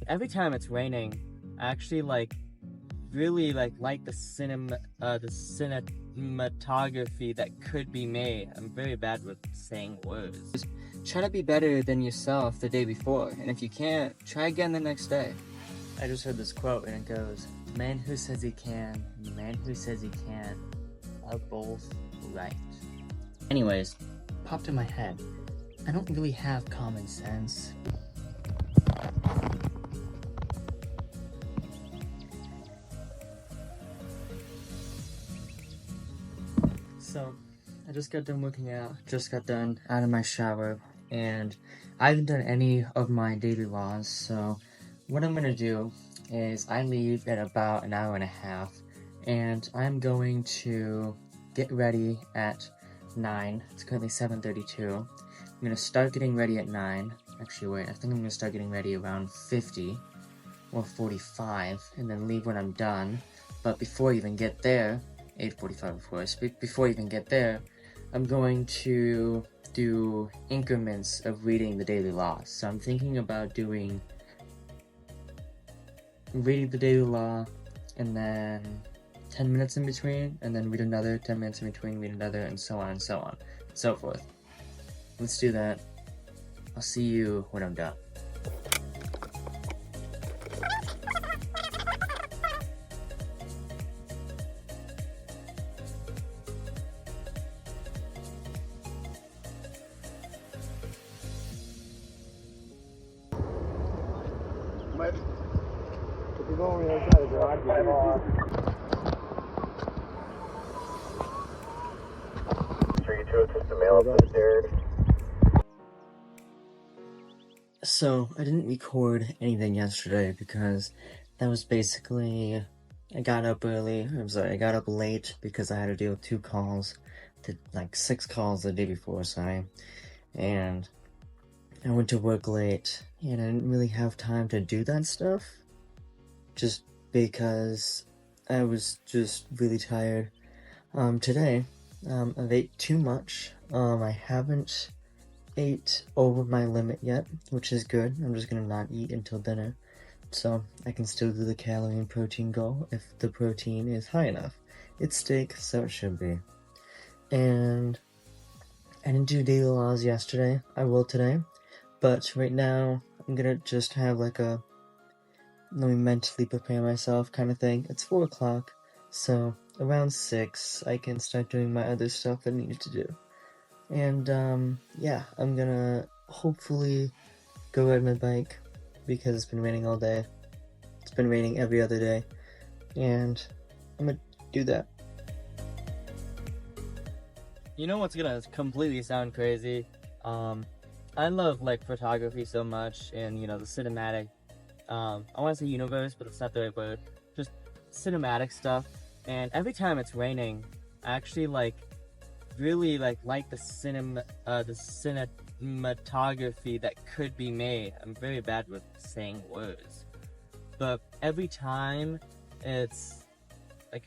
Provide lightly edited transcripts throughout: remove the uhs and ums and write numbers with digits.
every time it's raining, I actually really like the cinematography that could be made. I'm very bad with saying words. Just try to be better than yourself the day before, and if you can't, try again the next day. I just heard this quote and it goes, "The man who says he can and the man who says he can't are both right." Anyways, popped in my head, I don't really have common sense. So, I just got done working out, just got done out of my shower, and I haven't done any of my daily laws, so what I'm gonna do is I leave at about an hour and a half, and I'm going to get ready at 9. It's currently 7:32. I'm gonna start getting ready at 9. Actually, wait, I think I'm gonna start getting ready around 50 or 45, and then leave when I'm done. But before I even get there, 8:45 of course, before I even get there, I'm going to do increments of reading the daily laws. So I'm thinking about reading the daily law, and then 10 minutes in between, and then read another 10 minutes in between, read another, and so on and so on, and so forth. Let's do that. I'll see you when I'm done. But if you go over the other side of the garage, sure you two just the mail upstairs. So, I didn't record anything yesterday because that was basically, I got up late because I had to deal with 2 calls, did like 6 calls the day before, and I went to work late, and I didn't really have time to do that stuff, just because I was just really tired. Today, I've ate too much. I haven't ate over my limit yet, which is good. I'm just gonna not eat until dinner, so I can still do the calorie and protein goal if the protein is high enough. It's steak, so it should be. And I didn't do daily laws yesterday. I will today, but right now I'm gonna just have like a let me mentally prepare myself kind of thing. It's 4 o'clock, so around 6 I can start doing my other stuff that I need to do. And yeah, I'm gonna hopefully go ride my bike because it's been raining all day. It's been raining every other day, and I'm gonna do that. You know what's gonna completely sound crazy? I love photography so much, and the cinematic, I want to say universe, but it's not the right word, just cinematic stuff. And every time it's raining, I actually really like the cinematography that could be made. I'm very bad with saying words, but every time it's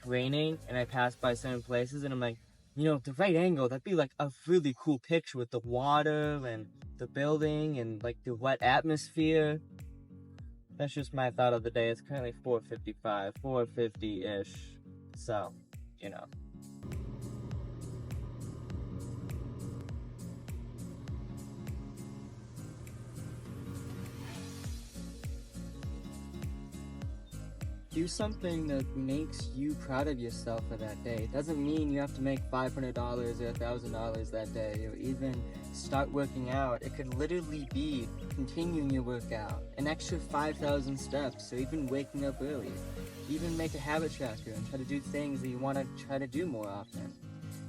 raining and I pass by certain places and I'm like, the right angle, that'd be a really cool picture with the water and the building and the wet atmosphere. That's just my thought of the day. It's currently 4:55, 4:50-ish, so do something that makes you proud of yourself for that day. It doesn't mean you have to make $500 or $1,000 that day, or even start working out. It could literally be continuing your workout, an extra 5,000 steps, or even waking up early. Even make a habit tracker and try to do things that you want to try to do more often.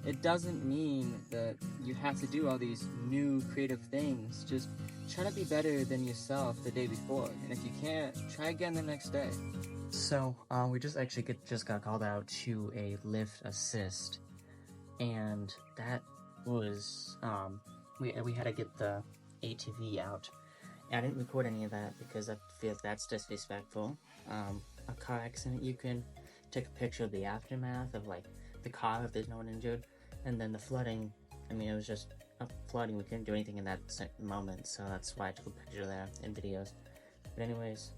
It doesn't mean that you have to do all these new creative things. Just try to be better than yourself the day before, and if you can't, try again the next day. So, we just got called out to a lift assist, and that was, we had to get the ATV out. I didn't record any of that because I feel that's disrespectful. A car accident, you can take a picture of the aftermath of the car if there's no one injured, and then the flooding, it was just flooding. We couldn't do anything in that moment, so that's why I took a picture there in videos. But anyways,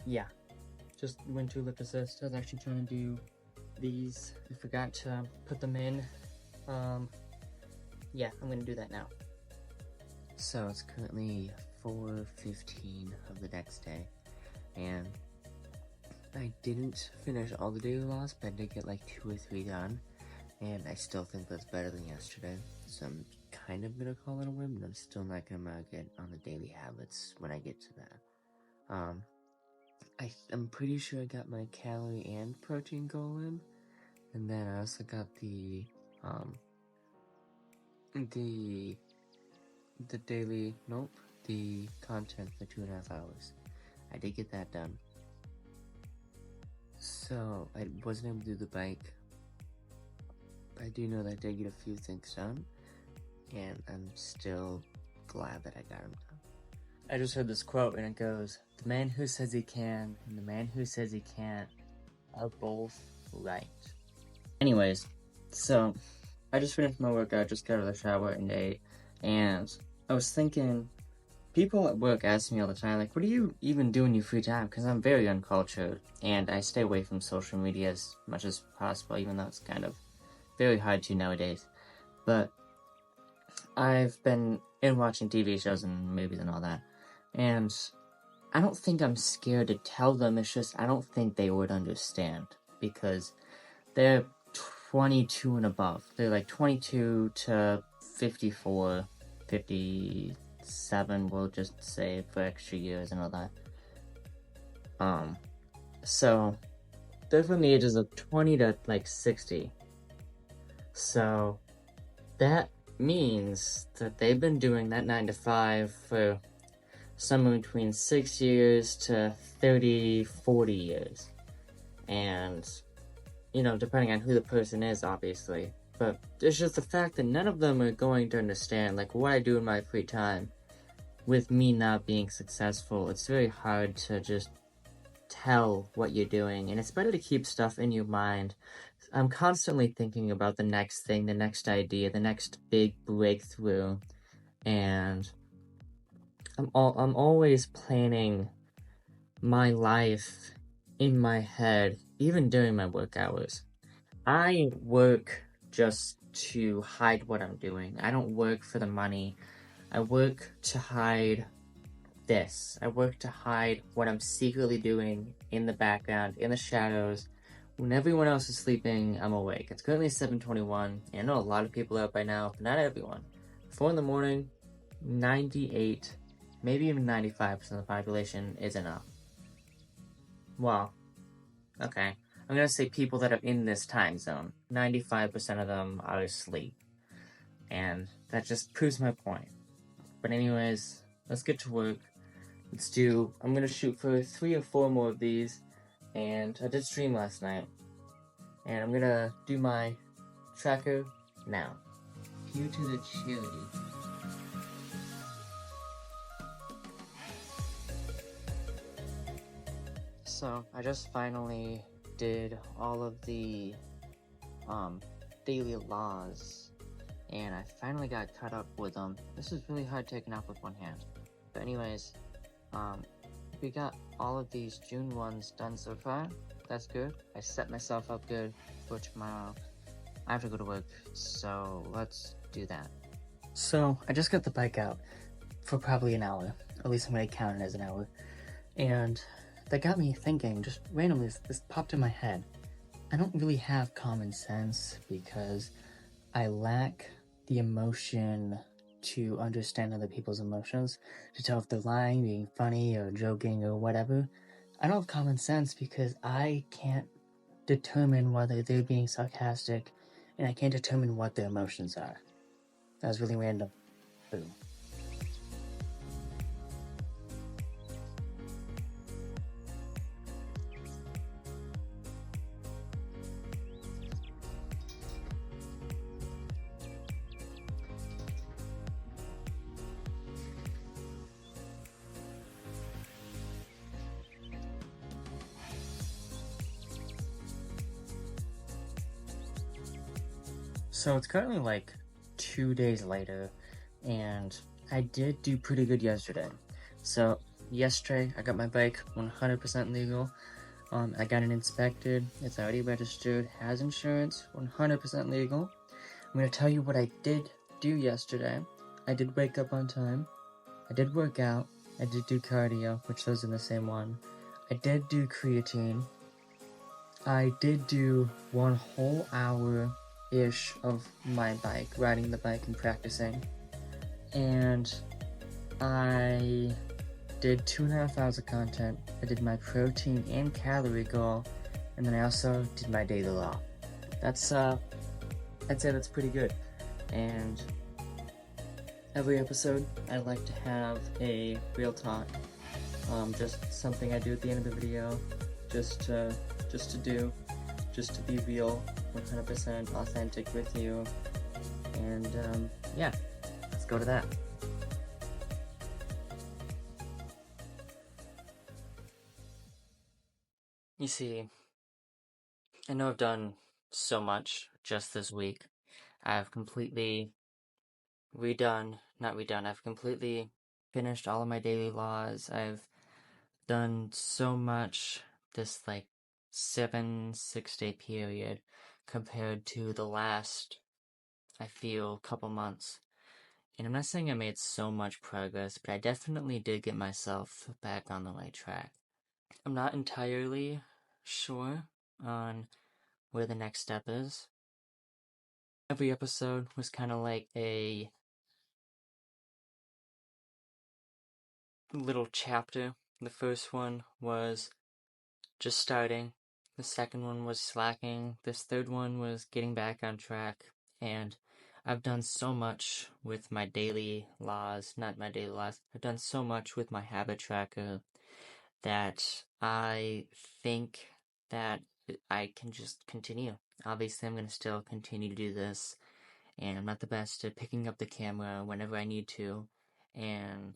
yeah, just went to lip assist. I was actually trying to do these. I forgot to put them in. Yeah, I'm gonna do that now. So it's currently 4:15 of the next day, and I didn't finish all the daily laws, but I did get like 2 or 3 done, and I still think that's better than yesterday, so I'm kind of gonna call it a win, but I'm still not gonna get on the daily habits when I get to that. I'm pretty sure I got my calorie and protein goal in, and then I also got the daily, nope, the content for 2.5 hours. I did get that done. So, I wasn't able to do the bike, but I do know that I did get a few things done, and I'm still glad that I got them done. I just heard this quote, and it goes, "The man who says he can, and the man who says he can't are both right." Anyways, so, I just finished my workout, just got out of the shower and ate, and I was thinking, people at work ask me all the time, like, what do you even do in your free time? Because I'm very uncultured, and I stay away from social media as much as possible, even though it's kind of very hard to nowadays. But I've been watching TV shows and movies and all that, and I don't think I'm scared to tell them, it's just I don't think they would understand, because they're 22 and above. They're like 22 to 54, 57, we'll just say, for extra years and all that. So they're from the ages of 20 to like 60. So that means that they've been doing that 9 to 5 for somewhere between 6 years to 30, 40 years. And, you know, depending on who the person is, obviously. But it's just the fact that none of them are going to understand, like, what I do in my free time. With me not being successful, it's very hard to just tell what you're doing, and it's better to keep stuff in your mind. I'm constantly thinking about the next thing, the next idea, the next big breakthrough, and I'm always planning my life in my head, even during my work hours. I work just to hide what I'm doing. I don't work for the money. I work to hide this. I work to hide what I'm secretly doing in the background, in the shadows. When everyone else is sleeping, I'm awake. It's currently 7:21, and I know a lot of people are up by now, but not everyone. 4 in the morning, 98, maybe even 95% of the population isn't up. Well, okay. I'm gonna say people that are in this time zone. 95% of them are asleep. And that just proves my point. But anyways, let's get to work. I'm gonna shoot for 3 or 4 more of these, and I did stream last night, and I'm gonna do my tracker now. Here to the charity. So, I just finally did all of the, daily laws, and I finally got caught up with them. This is really hard taking off with one hand. But anyways, we got all of these June ones done so far. That's good. I set myself up good for tomorrow. I have to go to work, so let's do that. So, I just got the bike out for probably an hour. At least I'm gonna count it as an hour. And that got me thinking, just randomly, this popped in my head. I don't really have common sense because I lack the emotion to understand other people's emotions, to tell if they're lying, being funny, or joking, or whatever. I don't have common sense because I can't determine whether they're being sarcastic, and I can't determine what their emotions are. That was really random. Boom. So it's currently like 2 days later, and I did do pretty good yesterday. So yesterday I got my bike 100% legal. I got it inspected. It's already registered, has insurance, 100% legal. I'm gonna tell you what I did do yesterday. I did wake up on time. I did work out. I did do cardio, which those are the same one. I did do creatine. I did do 1 whole hour-ish of my bike, riding the bike and practicing. And I did 2.5 hours of content. I did my protein and calorie goal, and then I also did my daily law. That's I'd say that's pretty good. And every episode, I like to have a real talk. Just something I do at the end of the video, just to do, just to be real, 100% authentic with you. And yeah, let's go to that. You see, I know I've done so much just this week. I've completely I've completely finished all of my daily laws. I've done so much this like 6-day period compared to the last, I feel, couple months. And I'm not saying I made so much progress, but I definitely did get myself back on the right track. I'm not entirely sure on where the next step is. Every episode was kind of like a little chapter. The first one was just starting. The second one was slacking. This third one was getting back on track. And I've done so much with my daily laws, not my daily laws. I've done so much with my habit tracker that I think that I can just continue. Obviously, I'm going to still continue to do this, and I'm not the best at picking up the camera whenever I need to. And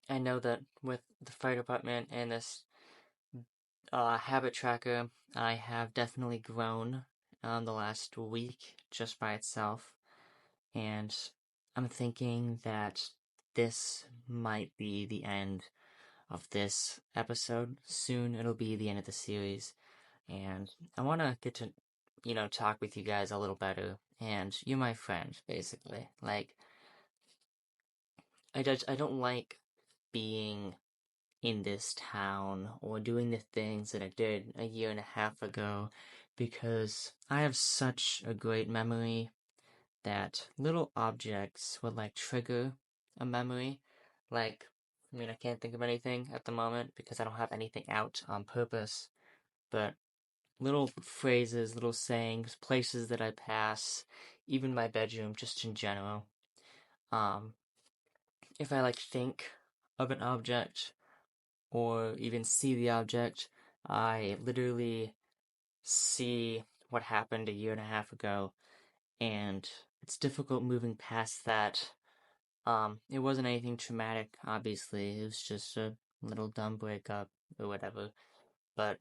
I know that with the fire department and this habit tracker, I have definitely grown the last week just by itself. And I'm thinking that this might be the end of this episode. Soon it'll be the end of the series. And I want to get to, talk with you guys a little better. And you're my friend, basically. Like, I don't like being in this town or doing the things that I did a year and a half ago because I have such a great memory that little objects would like trigger a memory. Like, I can't think of anything at the moment because I don't have anything out on purpose, but little phrases, little sayings, places that I pass, even my bedroom, just in general. Um, if I like think of an object or even see the object, I literally see what happened a year and a half ago, and it's difficult moving past that. It wasn't anything traumatic, obviously. It was just a little dumb breakup or whatever. But,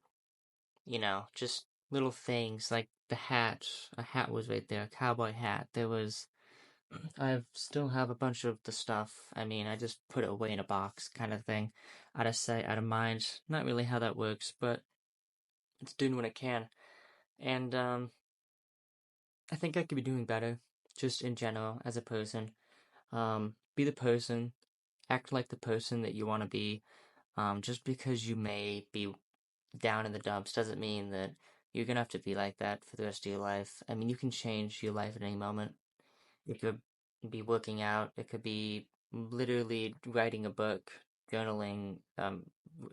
just little things like the hat. A hat was right there, a cowboy hat. I still have a bunch of the stuff. I just put it away in a box kind of thing. Out of sight, out of mind. Not really how that works, but it's doing what it can. And, I think I could be doing better, just in general, as a person. Be the person, act like the person that you want to be. Just because you may be down in the dumps doesn't mean that you're gonna have to be like that for the rest of your life. You can change your life at any moment. It could be working out, it could be literally writing a book, journaling,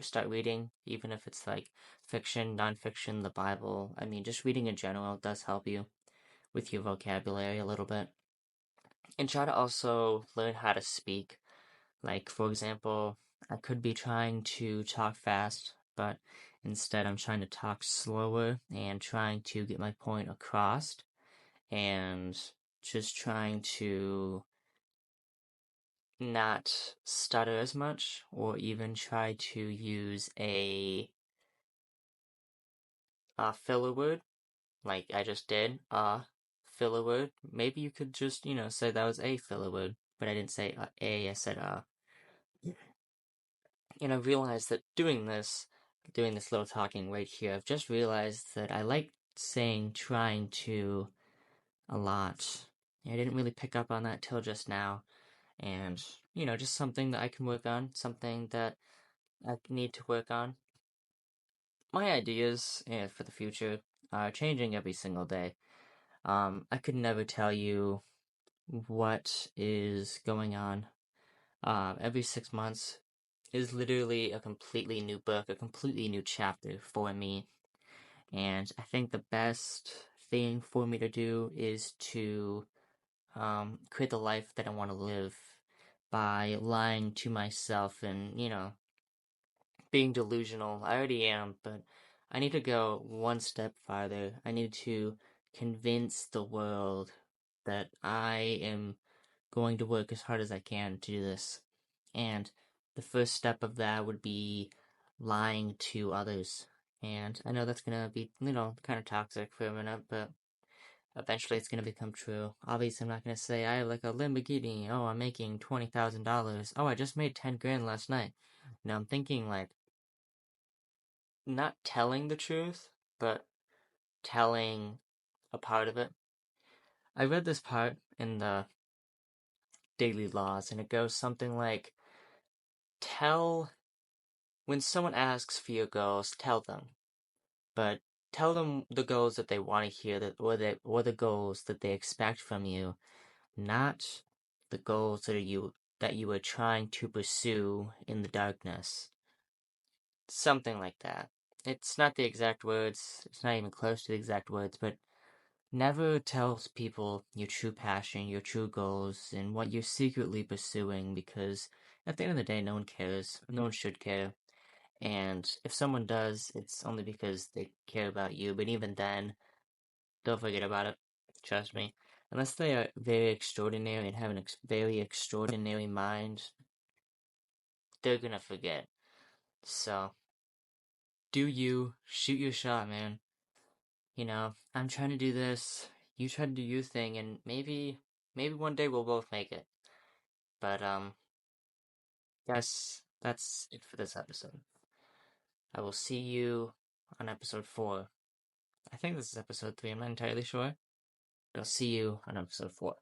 start reading, even if it's like fiction, nonfiction, the Bible. Just reading in general does help you with your vocabulary a little bit. And try to also learn how to speak. Like, for example, I could be trying to talk fast, but instead I'm trying to talk slower and trying to get my point across and just trying to not stutter as much or even try to use a filler word like I just did. Filler word. Maybe you could just, say that was a filler word, but I didn't say I said And I realized that doing this little talking right here, I've just realized that I like saying trying to a lot. I didn't really pick up on that till just now. And, just something that I can work on, something that I need to work on. My ideas for the future are changing every single day. I could never tell you what is going on. Every 6 months is literally a completely new book, a completely new chapter for me. And I think the best thing for me to do is to create the life that I want to live by lying to myself and, being delusional. I already am, but I need to go one step farther. I need to convince the world that I am going to work as hard as I can to do this. And the first step of that would be lying to others. And I know that's gonna be, kind of toxic for a minute, but eventually it's gonna become true. Obviously, I'm not gonna say I have like a Lamborghini. Oh, I'm making $20,000. Oh, I just made 10 grand last night. No, I'm thinking like not telling the truth, but telling a part of it. I read this part in the Daily Laws, and it goes something like, tell when someone asks for your goals, tell them, but tell them the goals that they want to hear, or the goals that they expect from you, not the goals that you are trying to pursue in the darkness. Something like that. It's not the exact words. It's not even close to the exact words, but never tells people your true passion, your true goals, and what you're secretly pursuing, because at the end of the day, no one cares. No one should care. And if someone does, it's only because they care about you. But even then, don't forget about it. Trust me. Unless they are very extraordinary and have a very extraordinary mind, they're gonna forget. So, do you shoot your shot, man? I'm trying to do this. You try to do your thing, and maybe one day we'll both make it. But guys, that's it for this episode. I will see you on episode 4. I think this is episode 3. I'm not entirely sure. I'll see you on episode 4.